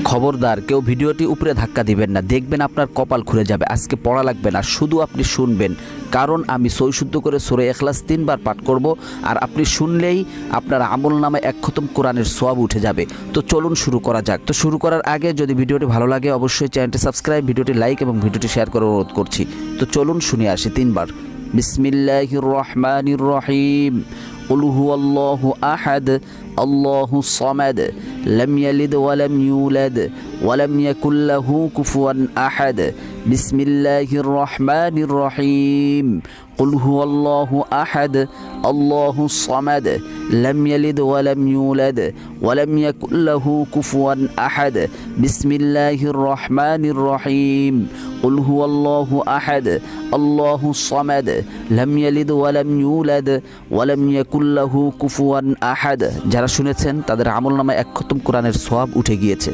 খবরদার কেউ ভিডিওটি উপরে ধাক্কা দিবেন না, দেখবেন আপনার কপাল খুলে যাবে। আজকে পড়া লাগবে না, শুধু আপনি শুনবেন, কারণ আমি সৈশুদ্ধ করে সূরা ইখলাস 3 বার পাঠ করব, আর আপনি শুনলেই আপনার আমলনামায় 1 খতম কোরআনের সওয়াব উঠে যাবে। তো চলুন শুরু করা যাক। তো শুরু করার আগে যদি ভিডিওটি ভালো লাগে অবশ্যই চ্যানেলটি সাবস্ক্রাইব, ভিডিওটি লাইক এবং ভিডিওটি শেয়ার করার অনুরোধ করছি। তো চলুন শুনে আসি 3 বার। বিসমিল্লাহির রহমানির রহিম। قل هو الله أحد الله الصمد لم يلد ولم يولد ولم يكن له كفوا أحد بسم الله الرحمن الرحيم قل هو الله أحد الله الصمد لم يلد ولم يولد ولم يكن له كفوا أحد بسم الله الرحمن الرحيم قل هو الله أحد الله الصمد لم يلد ولم يولد ولم يكن له كفوا أحد। যারা শুনেছেন তাদের আমলনামায় 1 খতম কোরআনের সওয়াব উঠে গিয়েছে।